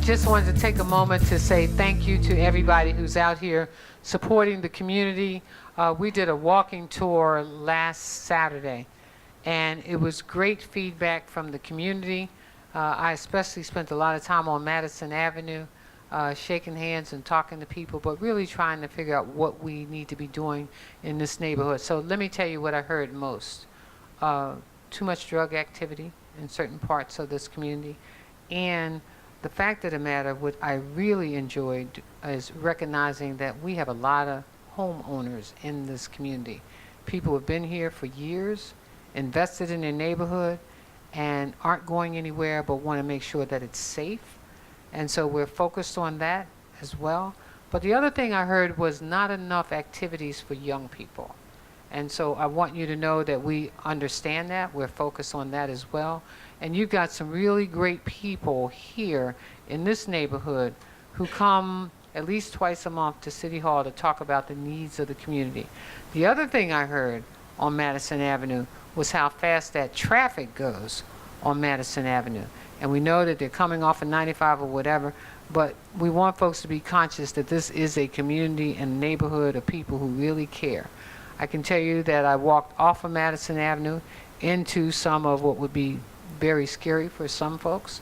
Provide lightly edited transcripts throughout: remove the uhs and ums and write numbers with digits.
just wanted to take a moment to say thank you to everybody who's out here supporting the community. We did a walking tour last Saturday, and it was great feedback from the community. I especially spent a lot of time on Madison Avenue, shaking hands and talking to people, but really trying to figure out what we need to be doing in this neighborhood. So let me tell you what I heard most. Too much drug activity in certain parts of this community, and the fact of the matter, what I really enjoyed is recognizing that we have a lot of homeowners in this community. People who have been here for years, invested in their neighborhood, and aren't going anywhere but want to make sure that it's safe. And so we're focused on that as well. But the other thing I heard was not enough activities for young people. And so I want you to know that we understand that. We're focused on that as well. And you've got some really great people here in this neighborhood who come at least twice a month to City Hall to talk about the needs of the community. The other thing I heard on Madison Avenue was how fast that traffic goes on Madison Avenue. And we know that they're coming off of 95 or whatever, but we want folks to be conscious that this is a community and neighborhood of people who really care. I can tell you that I walked off of Madison Avenue into some of what would be very scary for some folks,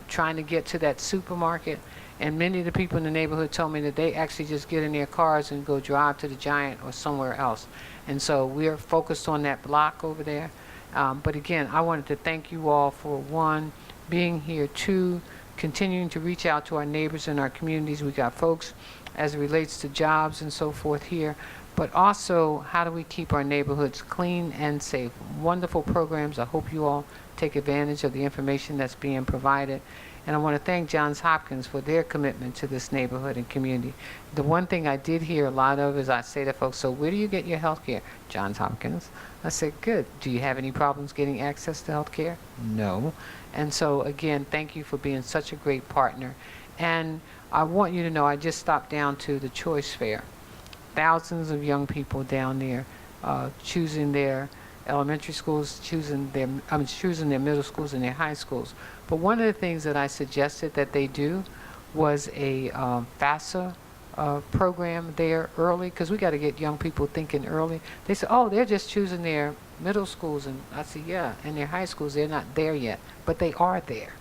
trying to get to that supermarket. And many of the people in the neighborhood told me that they actually just get in their cars and go drive to the Giant or somewhere else. And so we're focused on that block over there. But again, I wanted to thank you all for, one, being here, two, continuing to reach out to our neighbors and our communities. We got folks as it relates to jobs and so forth here, but also how do we keep our neighborhoods clean and safe. Wonderful programs. I hope you all take advantage of the information that's being provided. And I want to thank Johns Hopkins for their commitment to this neighborhood and community. The one thing I did hear a lot of is I say to folks, so where do you get your health care? Johns Hopkins. I said, good. Do you have any problems getting access to health care? No. And so again, thank you for being such a great partner. And I want you to know I just stopped down to the Choice Fair. Thousands of young people down there choosing their elementary schools, choosing their middle schools and their high schools. But one of the things that I suggested that they do was a FAFSA program there early, because we got to get young people thinking early. They said, oh, they're just choosing their middle schools. And I said, yeah, and their high schools, they're not there yet, but they are there.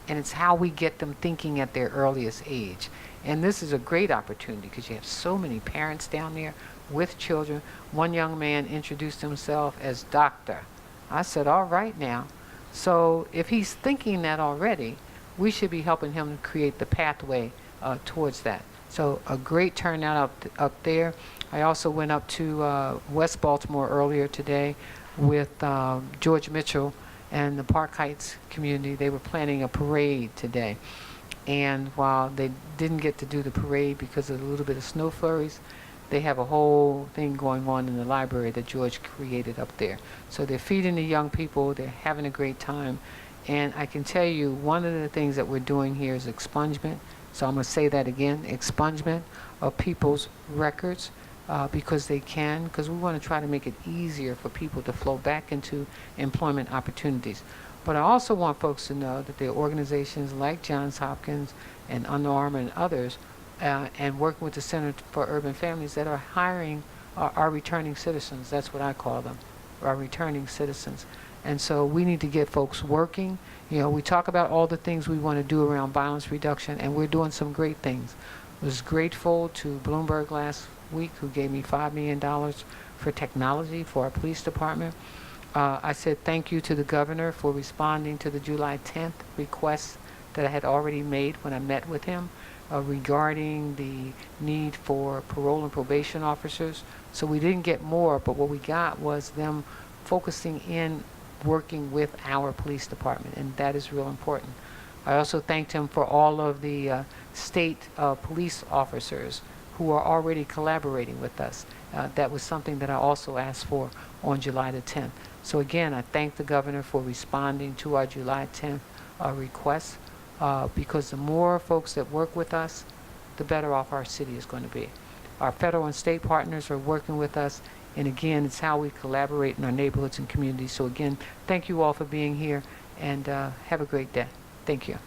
And it's how we get them thinking at their earliest age. And this is a great opportunity because you have so many parents down there with children. One young man introduced himself as doctor. I said, all right now. So if he's thinking that already, we should be helping him create the pathway towards that. So a great turnout up there. I also went up to West Baltimore earlier today with George Mitchell and the Park Heights community. They were planning a parade today. And while they didn't get to do the parade because of a little bit of snow flurries, they have a whole thing going on in the library that George created up there. So they're feeding the young people, they're having a great time. And I can tell you, one of the things that we're doing here is expungement. So I'm going to say that again, expungement of people's records because they can, because we want to try to make it easier for people to flow back into employment opportunities. But I also want folks to know that there are organizations like Johns Hopkins and Under Armour and others and working with the Center for Urban Families that are hiring our returning citizens. That's what I call them, our returning citizens. And so we need to get folks working. You know, we talk about all the things we want to do around violence reduction, and we're doing some great things. I was grateful to Bloomberg last week, who gave me $5 million for technology for our police department. I said thank you to the governor for responding to the July 10th request that I had already made when I met with him regarding the need for parole and probation officers. So we didn't get more, but what we got was them focusing in working with our police department, and that is real important. I also thanked him for all of the state police officers who are already collaborating with us. That was something that I also asked for on July the 10th. So again, I thank the governor for responding to our July 10th request because the more folks that work with us, the better off our city is going to be. Our federal and state partners are working with us, and again, it's how we collaborate in our neighborhoods and communities. So again, thank you all for being here, and have a great day. Thank you.